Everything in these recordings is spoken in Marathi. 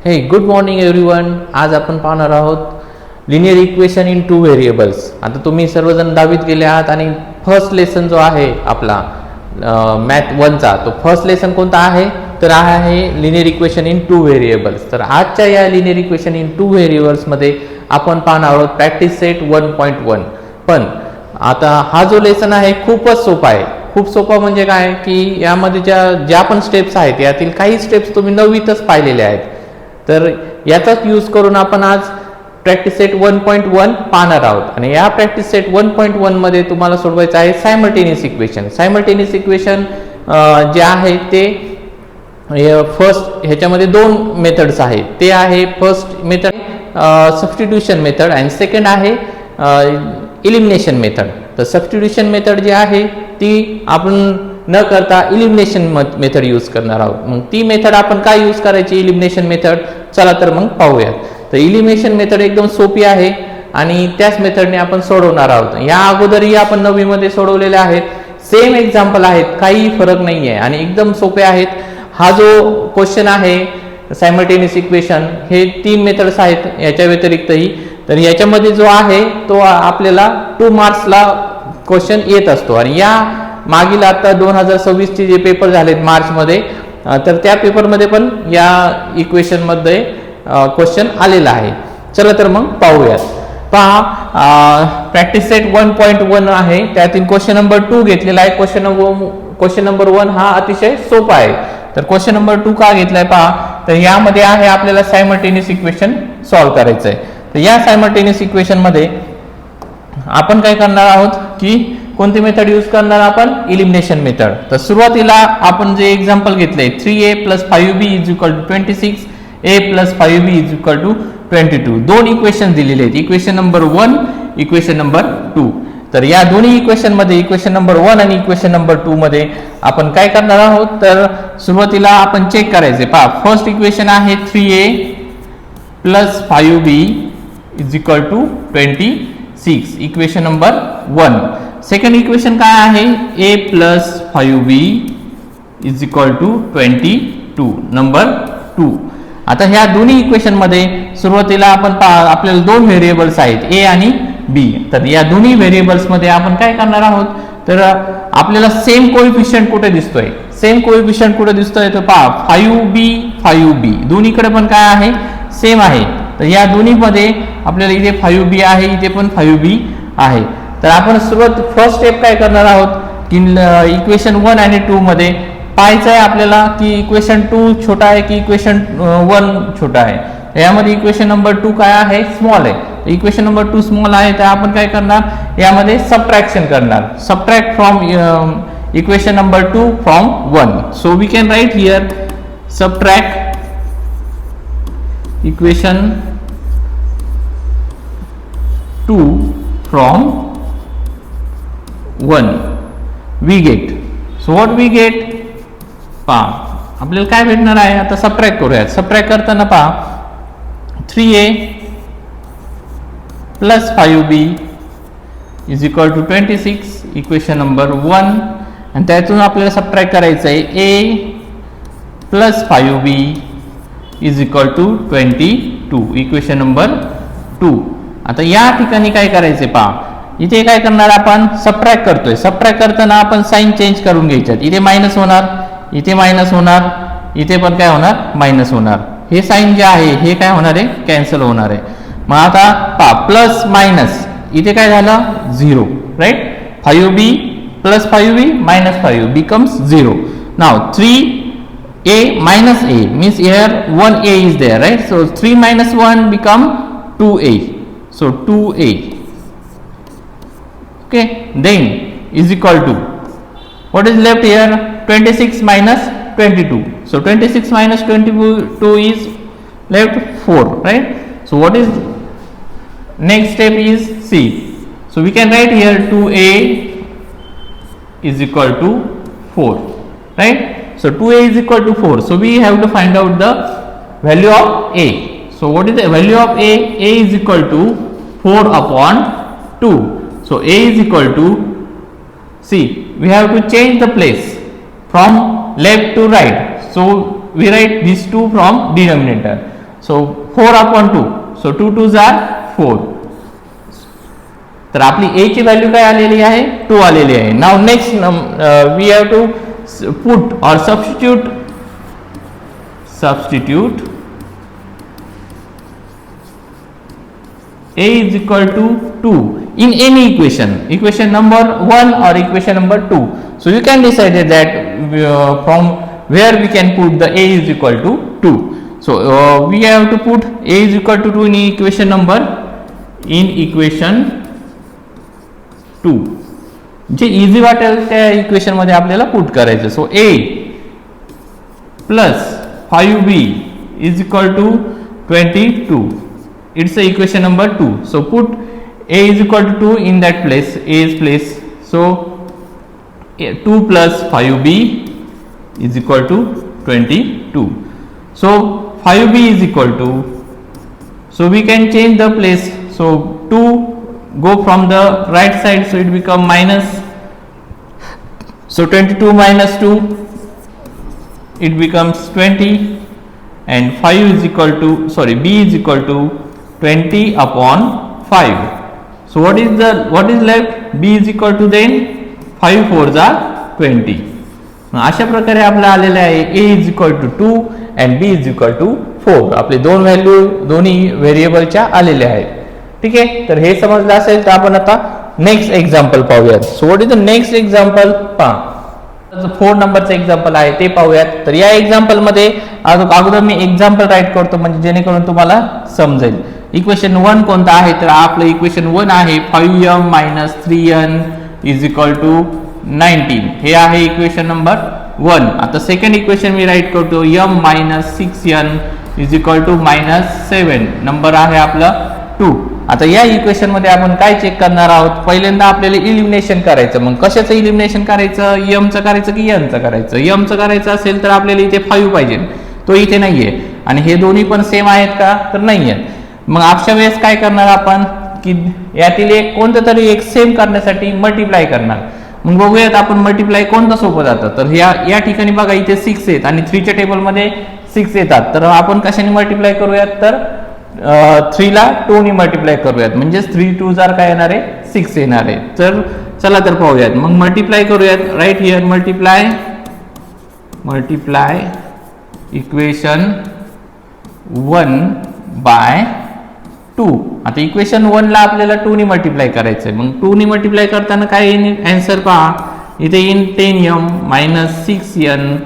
हे गुड मॉर्निंग एव्हरीवन. आज आपण पाहणार आहोत linear equation in two variables. आता तुम्ही सर्वजण 10वीत गेले आहात आणि फर्स्ट लेसन जो आहे आपला मॅथ 1चा तो फर्स्ट लेसन कोणता आहे तर आहे linear equation in two variables. तर आजच्या या लिनियर इक्वेशन इन टू व्हेरिएबल्समध्ये आपण पाहणार आहोत प्रॅक्टिस सेट 1.1. पण आता हा जो लेसन आहे खूपच सोपा आहे. खूप सोपा म्हणजे काय की यामध्ये ज्या पण स्टेप्स आहेत यातील काही स्टेप्स तुम्ही 9वीतच पाहिलेले आहेत. तर याचाच यूज करून आपण आज प्रॅक्टिस सेट 1.1 पाहणार आहोत. आणि या प्रॅक्टिस सेट 1.1 मध्ये तुम्हाला सोडवायचं आहे सायमल्टेनियस इक्वेशन. सायमल्टेनियस इक्वेशन जे आहे ते फर्स्ट ह्याच्यामध्ये दोन मेथड्स आहेत. ते आहे फर्स्ट मेथड सबस्टिट्यूशन मेथड आणि सेकंड आहे इलिमिनेशन मेथड. तर सबस्टिट्यूशन मेथड जी आहे ती आपण न करता इलिमिनेशन मेथड यूज करणार आहोत. मग ती मेथड आपण काय यूज करायची इलिमिनेशन मेथड, चला तर मग पाहूया. तर इलिमिनेशन मेथड एकदम सोपी आहे आणि त्याच मेथडने आपण सोडवणार आहोत. या अगोदरही आपण 9वी मध्ये सोडवलेले आहेत. सेम एक्झाम्पल आहेत, काही फरक नाही आहे आणि एकदम सोपे आहेत. हा जो क्वेश्चन आहे सायमल्टेनियस इक्वेशन हे 3 मेथड्स आहेत याच्या व्यतिरिक्तही. तर याच्यामध्ये जो आहे तो आपल्याला 2 मार्क्सला क्वेश्चन येत असतो. आणि या मागील आता 2026चे जे पेपर झालेत मार्चमध्ये तर त्या पेपरमध्ये पण या इक्वेशनमध्ये क्वेश्चन आलेला आहे. चला तर मग पाहूयात. पहा प्रॅक्टिस सेट 1.1 आहे त्यातील क्वेश्चन नंबर 2 घेतलेला आहे. क्वेश्चन नंबर 1 हा अतिशय सोपा आहे. तर क्वेश्चन नंबर 2 का घेतलाय पहा, तर यामध्ये आहे आपल्याला सायमल्टेनियस इक्वेशन सॉल्व्ह करायचं आहे. तर या सायमल्टेनियस इक्वेशन मध्ये आपण काय करणार आहोत की कोणती मेथड यूज करणार आपण इलिमिनेशन मेथड. तर सुरुवातीला आपण जे एक्झाम्पल घेतलंय 3a + 5b = 26, a + 5b = 22. दोन इक्वेशन दिलेले आहेत, इक्वेशन नंबर 1, इक्वेशन नंबर 2. तर या दोन्ही इक्वेशन मध्ये इक्वेशन नंबर 1 आणि इक्वेशन नंबर 2 मध्ये आपण काय करणार आहोत तर सुरुवातीला आपण चेक करायचे. पहा फर्स्ट इक्वेशन आहे 3a + 5b = 26, equation number 1. Second equation काय आहे a + 5b = 22, नंबर 2. आता ह्या दोन्ही इक्वेशन मध्ये सुरुवातीला आपण आपल्याला दोन व्हेरिएबल्स आहेत a आणि b. तर या दोन्ही व्हेरिएबल्स मध्ये आपण काय करणार आहोत तर आपल्याला सेम कोएफिशियंट कुठे दिसतोय, सेम कोएफिशियंट कुठे दिसतोय तर पहा 5b दोन्हीकडे पण काय आहे सेम आहे. तर या दोन्ही मध्ये आपल्याला इथे 5b आहे, इथे पण 5b आहे. तर आपण फर्स्ट स्टेप काय करणार आहोत की इक्वेशन 1 आणि 2 मध्ये पाहायचं आहे आपल्याला की इक्वेशन 2 छोटा आहे की इक्वेशन 1 छोटा आहे. यामध्ये इक्वेशन नंबर 2 काय आहे स्मॉल आहे. इक्वेशन नंबर 2 स्मॉल आहे तर आपण काय करणार यामध्ये सबट्रॅक्शन करणार. Subtract from equation number 2 from 1. So we can write here subtract equation 2 from 1 we get. so what we get पहा आपल्याला काय भेटणार आहे आता सबट्रॅक्ट करूयात. सबट्रॅक्ट करताना पहा 3a + 5b = 26, इक्वेशन नंबर 1. आणि त्यातून आपल्याला सबट्रॅक्ट करायचं आहे a + 5b = 22, इक्वेशन नंबर 2. आता या ठिकाणी काय करायचे पहा इथे काय करणार आपण सबट्रॅक्ट करतोय. सबट्रॅक्ट करताना आपण साइन चेंज करून घ्यायच्यात. इथे मायनस होणार, इथे मायनस होणार, इथे पण काय होणार मायनस होणार. हे साइन जे आहे हे काय होणार आहे कॅन्सल होणार आहे. मग आता पहा प्लस मायनस इथे काय झालं 0, right. 5b + 5b - 5 becomes 0. Now 3a - a means here 1a is there, right? So 3 - 1 become 2a. So 2a. Okay, then is equal to what is left here 26 - 22. So 26 - 22 is left 4, right? So what is next step is C. So we can write here 2a is equal to 4, right? So 2a is equal to 4. So we have to find out the value of a. So what is the value of a? A is equal to 4 upon 2. So a is equal to, see we have to change the place from left to right. So we write these two from denominator. So 4/2, so 2 2s are 4. तर आपली a ची व्हॅल्यू काय आलेली आहे 2 आलेली आहे. Now next we have to put or substitute a is equal to 2 in any equation number 1 or equation number 2. So you can decide that from where we can put the a is equal to 2. So we have to put a is equal to 2 in equation 2. जे इझी वाटेल त्या इक्वेशन मध्ये आपल्याला पुट करायचं. So a plus 5b is equal to 22. It's the equation number 2. So put a is equal to 2 in that place, a's place. So 2 plus 5b is equal to 22. So 5b is equal to, so we can change the place. So 2 go from the right side, so it become minus. So 22 minus 2, it becomes 20, and 5 is equal to, sorry, b is equal to 20/5. So what is left? b is equal to then 5 4s are 20. अशा प्रकारे आपला आलेला आहे a is equal to 2 and b is equal to 4. आपले दोन व्हॅल्यू दोन्ही व्हेरिएबलच्या आलेल्या आहेत. ठीक आहे, तर हे समजलं असेल तर आपण आता नेक्स्ट एक्झाम्पल पाहूयात. So what is the next example? पहा 4 नंबरचं एक्झाम्पल आहे ते पाहूयात. तर या एक्झाम्पल मध्ये अगोदर मी एक्झाम्पल राईट करतो म्हणजे जेणेकरून तुम्हाला समजेल. इक्वेशन 1 कोणतं आहे? तर आपलं इक्वेशन 1 आहे 5m - 3n is equal to 19. हे आहे इक्वेशन नंबर 1. आता सेकंड इक्वेशन मी राईट करतो m - 6n is equal to -7. Number आहे आपला 2. आता या इक्वेशन मध्ये आपण काय चेक करणार आहोत? पहिल्यांदा आपल्याला इलिमिनेशन करायचं. मग कशाचं इलिमिनेशन करायचं? m चं करायचं की n चं करायचं? m चं करायचं असेल तर आपल्याला इथे 5 पाहिजे, तो इथे नाहीये. आणि हे दोन्ही पण सेम आहेत का? तर नाही आहेत. मग अशा वेळेस काय करणार आपण की यातील एक कोणतं तरी एक सेम करण्यासाठी मल्टिप्लाय करणार. मग बघूयात आपण मल्टिप्लाय कोणतं सोपं जातं. तर या ठिकाणी बघा इथे 6 आहेत आणि 3च्या टेबलमध्ये 6 येतात. तर आपण कशाने मल्टिप्लाय करूयात? तर 3 ला 2 ने मल्टिप्लाय करूयात, म्हणजे 3 2s are काय येणार आहे 6 येणार आहे. तर चला तर पाहूयात. मग मल्टिप्लाय करूयात. Right here multiply equation 1 by 2. आता इक्वेशन 1 ला आपल्याला 2 ने मल्टिप्लाय करायचंय. मग 2 ने मल्टिप्लाय करताना काय येईल आन्सर? पहा इथे येईल 10m - 6n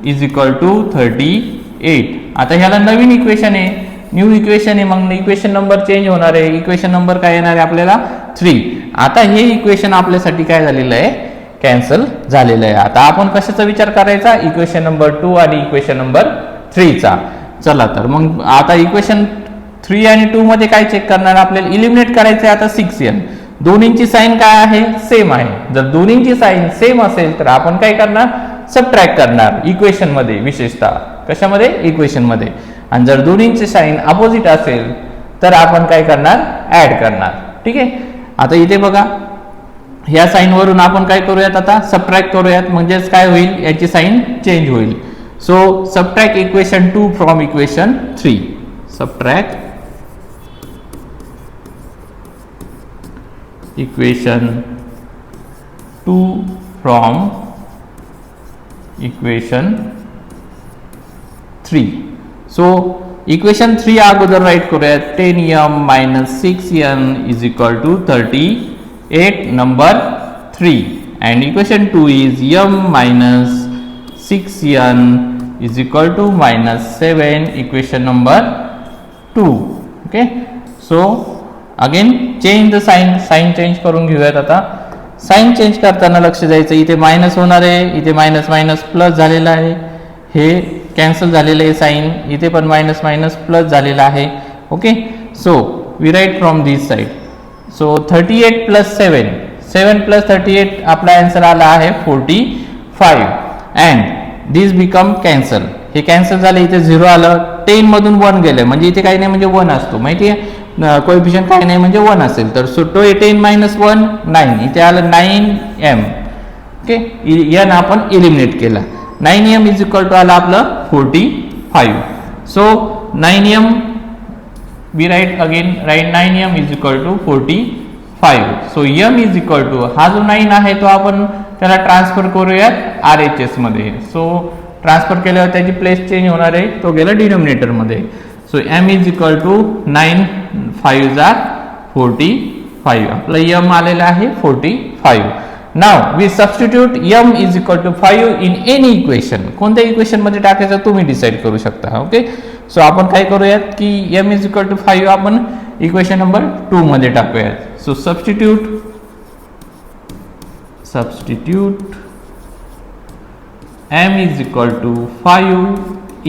is equal to 38. आता ह्याला नवीन इक्वेशन आहे, न्यू इक्वेशन आहे. मग इक्वेशन नंबर चेंज होणार आहे. इक्वेशन नंबर काय येणार आहे आपल्याला 3. आता हे इक्वेशन आपल्यासाठी काय झालेलं आहे? कॅन्सल झालेलं आहे. आता आपण कशाचा विचार करायचा? इक्वेशन नंबर 2 आणि इक्वेशन नंबर 3 चा. चला तर मग आता इक्वेशन 3 आणि 2 मध्ये काय चेक करणार? आपल्याला इलिमिनेट करायचं आहे आता 6n. दोन्हींची साइन काय आहे? सेम आहे. जर दोन्हींची साइन सेम असेल तर आपण काय करणार? सबट्रॅक्ट करणार इक्वेशन मध्ये, विशेषतः कशामध्ये? इक्वेशन मध्ये. आणि जर दोन्हींची साइन अपोजिट असेल तर आपण काय करणार? ऍड करणार. ठीक आहे, आता इथे बघा ह्या साइन वरून आपण काय करूयात? आता सबट्रॅक्ट करूयात, म्हणजेच काय होईल? याची साइन चेंज होईल. So subtract equation 2 from equation 3. Subtract equation 2 from equation 3. So equation 3 अगोदर राईट करूयात. 10m - 6n is equal to 38 number 3. and equation 2 is m - 6n is equal to -7 equation number 2. okay, so again change the sign change करून घेऊयात. आता साइन चेंज करताना लक्ष द्यायचं, इथे मायनस होणार आहे, इथे मायनस मायनस प्लस झालेला आहे, हे कॅन्सल झालेलं आहे साइन, इथे पण मायनस मायनस प्लस झालेला आहे. Okay, so we write from this side. So 38 plus 7 plus 38 आपला आन्सर आला आहे 45 अँड दिस बिकम कॅन्सल. हे कॅन्सल झालं, इथे 0 आलं, 10 मधून 1 गेलं, म्हणजे इथे काही नाही म्हणजे 1 असतो, माहिती आहे. कोएफिशियंट काही नाही म्हणजे 1 असेल तर सो 10 - 1 9, इथे आलं 9m. ओके, n आपण इलिमिनेट केला. 9m इज इक्वल टू आला आपलं 45. So 9m we write 9m is equal to 45. So m is equal to हा जो 9 आहे तो आपण त्याला ट्रान्सफर करूयात RHS मध्ये. सो ट्रान्सफर केल्यावर त्याची प्लेस चेंज होणार आहे, तो गेला डिनोमिनेटर मध्ये. So m is equal to 9 5 are 45. आपला m आलेला आहे 45. Now we substitute m is equal to 5 in any equation. कोणत्या इक्वेशन मध्ये टाकायचं तुम्ही डिसाइड करू शकता. ओके, सो आपण काय करूयात की m is equal to 5 आपण इक्वेशन नंबर 2 मध्ये टाकूयात. So substitute m is equal to 5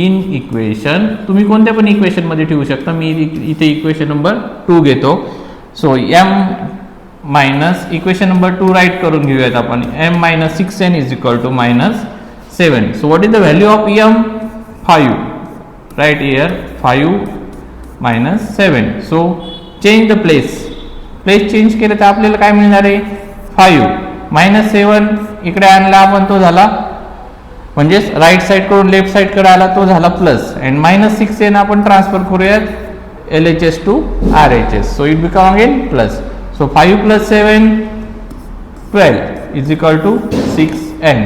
in equation. तुम्ही कोणत्या पण इक्वेशन मध्ये ठेवू शकता, मी इथे इक्वेशन नंबर 2 घेतो. So m minus equation number 2 right करून घेऊयात आपण. m minus 6n is equal to -7. So what is the value of m? 5. Right here 5 minus 7. So change the place. Place change केलं तर आपल्याला काय मिळणार आहे? 5 minus 7 इकडे आणला आपण, तो झाला म्हणजेच राईट साइड कडून लेफ्ट साइड कडे आला, तो झाला प्लस. अँड -6n आपण ट्रान्सफर करूयात LHS to RHS. So it become again plus. So 5 plus 7 12 is equal to 6n.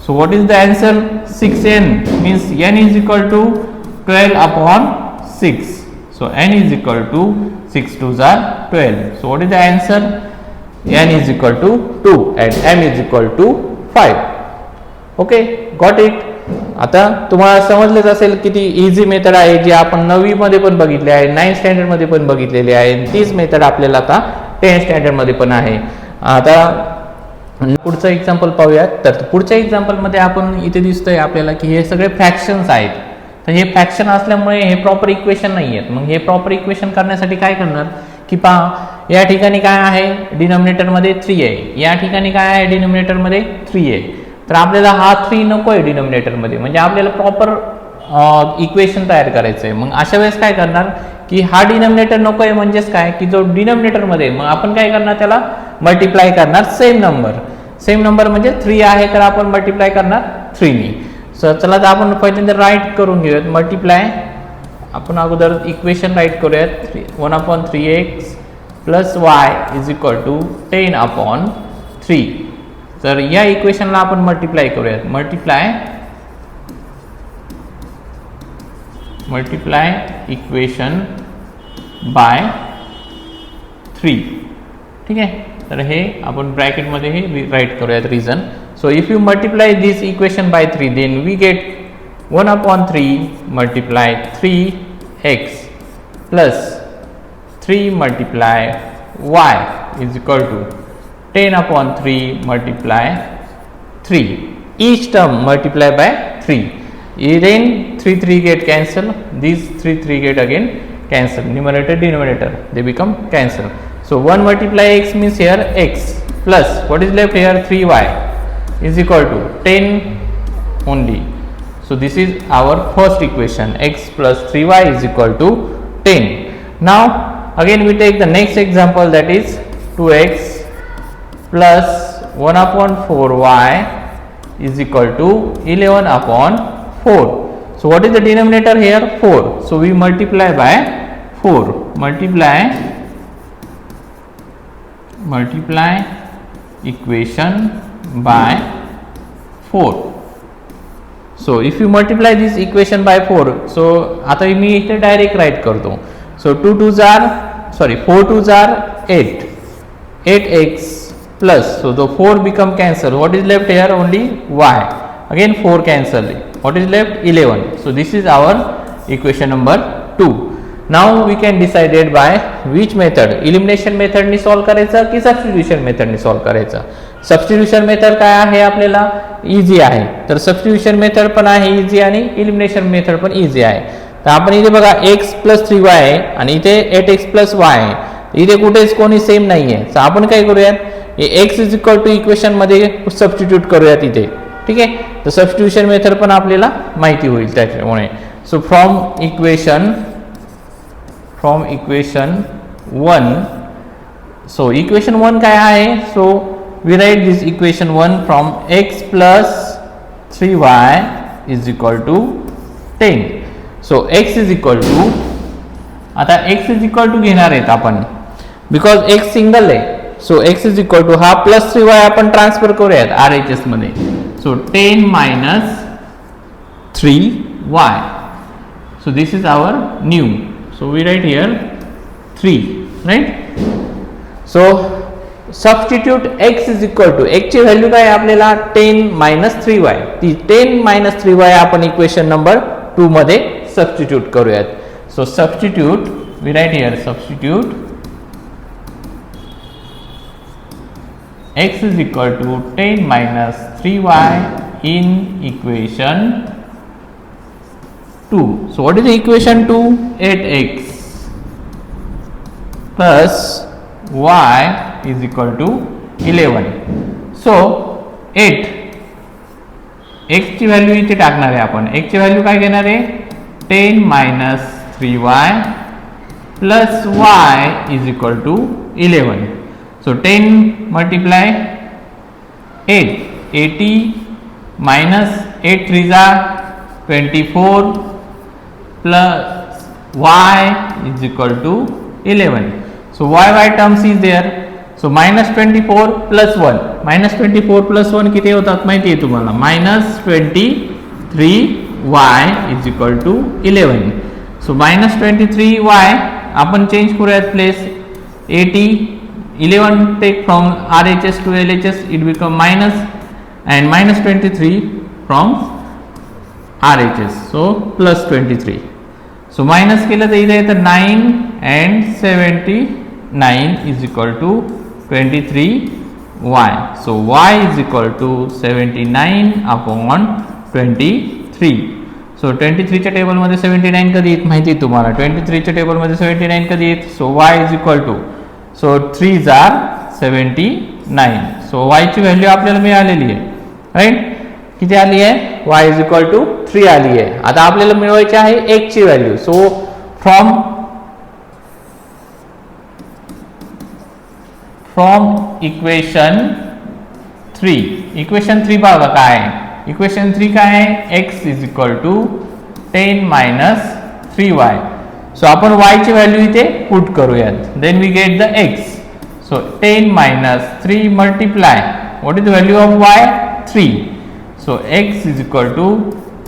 So what is the answer? 6n means n is equal to 12 upon 6. So n is equal to 6 2s are 12. So what is the answer? n is equal to 2 and m is equal to 5. Okay, got it. आता तुम्हाला समजलेच असेल किती इझी मेथड आहे, जी आपण 9वी मध्ये पण बघितली आहे, 9th स्टँडर्ड मध्ये पण बघितलेली आहे. तीच मेथड आपल्याला आता 10th स्टँडर्ड मध्ये पण आहे. आता पुढचं एक्झाम्पल पाहूयात. तर पुढच्या एक्झाम्पल मध्ये आपण इथे दिसतंय आपल्याला की हे सगळे फ्रॅक्शन्स आहेत. तर हे फ्रॅक्शन असल्यामुळे हे प्रॉपर इक्वेशन नाही आहेत. मग हे प्रॉपर इक्वेशन करण्यासाठी काय करणार की पहा, या ठिकाणी काय आहे डिनोमिनेटर मध्ये 3 आहे, या ठिकाणी काय आहे डिनोमिनेटर मध्ये 3 आहे. तर आपल्याला हा 3 नको आहे डिनोमिनेटर मध्ये, म्हणजे आपल्याला प्रॉपर इक्वेशन तयार करायचं आहे. मग अशा वेळेस काय करणार की हा डिनोमिनेटर नको आहे, म्हणजेच काय की जो डिनोमिनेटर मध्ये, मग आपण काय करणार त्याला मल्टिप्लाय करणार सेम नंबर म्हणजे 3 आहे तर आपण मल्टिप्लाय करणार 3 नी. सो चला तर आपण पहिल्यांदा राईट करून घेऊयात मल्टिप्लाय. आपण अगोदर इक्वेशन राईट करूयात. 1/3x plus y is equal to 10/3. तर या इक्वेशनला आपण मल्टिप्लाय करूयात. Multiply equation by 3. ठीक आहे, तर हे आपण ब्रॅकेट मध्ये हे राईट करूयात reason. So if you multiply this equation by 3 then we get 1/3 multiply 3x plus 3 multiply y is equal to 10/3 multiply 3. Each term multiply by 3. Then 3 get cancel. These 3 get again cancel. Numerator denominator they become cancel. So 1 multiply x means here x plus what is left here 3y is equal to 10 only. So this is our first equation, x plus 3y is equal to 10. Now again we take the next example, that is 2x plus 1/4y is equal to 11/4. So what is the denominator here? 4. So we multiply by 4. Multiply equation by 4. So if you multiply this equation by 4, so आता मी इथे डायरेक्ट राइट करतो. So 4 2s are 8. 8x plus, so the 4 become cancel. What is left here? Only y. Again 4 cancel. What is left? 11. So this is our equation number 2. Now we can decide it by which method? Elimination method नी सॉल्व करायचं की सबस्टिट्यूशन मेथड नी सॉल्व करायचं. सबस्टिट्यूशन मेथड काय आहे आपल्याला इझी आहे, तर सबस्टिट्यूशन मेथड पण आहे इझी आणि एलिमिनेशन मेथड पण इझी आहे. तर आपण इथे बघा x plus 3y आहे आणि इथे 8x plus y आहे. इथे कुठेच कोणी सेम नाही आहे. तर आपण काय करूयात, x is equal to equation मध्ये सबस्टिट्यूट करूयात इथे. ठीक आहे, तर सबस्टिट्यूशन मेथड पण आपल्याला माहिती होईल त्याच्यामुळे. So from equation 1, so equation 1 काय आहे, so we write this equation 1 from x plus 3y is equal to 10. So x is equal to, आता x इज इक्वल टू घेणार आहेत आपण बिकॉज x सिंगल आहे. So x is equal to हा प्लस 3y आपण ट्रान्सफर करूयात RHS मध्ये. So 10 minus 3y. So this is our new. So we write here 3, right? So substitute x is equal to, x ची व्हॅल्यू काय आपल्याला 10 minus 3y. ती 10 minus 3y आपण इक्वेशन नंबर 2 मध्ये सबस्टिट्यूट करूयात. So substitute, we write here substitute x is equal to 10 minus 3y in equation 2. So what is the equation 2? 8x plus y is equal to 11. So 8 x ची व्हॅल्यू इथे टाकणार आहे आपण. x ची व्हॅल्यू काय घेणार आहे? 10 minus 3y plus y is equal to 11. So 10 multiply 8, 80 minus 8 3s are 24 plus y is equal to 11. So y terms is there. So minus 24 plus 1. Minus 24 plus 1 किती होतात माहिती आहे तुम्हाला? Minus 23y is equal to 11. So minus 23y आपण चेंज करूयात place. 80 11 take from RHS to LHS, it become minus, and minus 23 from RHS, so plus 23. So minus केलं तर इथे येतं 9 and 79 is equal to 23y. So y is equal to 79 upon 23. So 23 च्या टेबल मध्ये 79 कधी येत माहिती आहे तुम्हाला? 23 च्या टेबल मध्ये 79 कधी येत? So y is equal to, so 3s are 79. So y ची व्हॅल्यू आपल्याला मिळालेली आहे, राईट? किती आली आहे? y is equal to 3 आली आहे. आता आपल्याला मिळवायची आहे x ची value. So from equation 3, equation 3 बघा काय आहे. इक्वेशन 3 काय आहे? x is equal to 10 minus 3y. So आपण y ची व्हॅल्यू इथे पुट करूयात. Then we get the x. So 10 minus 3 multiply, what is the value of y? 3. So x is equal to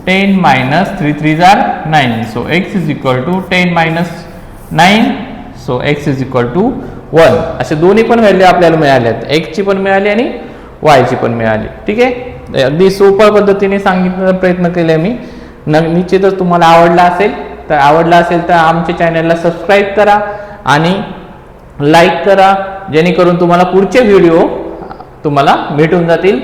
10 minus 3 3s are 9. So x is equal to 10 minus 9. So x is equal to 1. असे दोन्ही पण व्हॅल्यू आपल्याला मिळाल्यात. x ची पण मिळाली आणि y ची पण मिळाली. ठीक आहे, अगदी सोप्या पद्धतीने सांगितण्याचा प्रयत्न केलाय मी. निश्चितच तुम्हाला आवडला असेल तर आमच्या चॅनलला सबस्क्राईब करा आणि लाईक करा, जेणेकरून तुम्हाला पुढचे व्हिडिओ तुम्हाला भेटून जातील.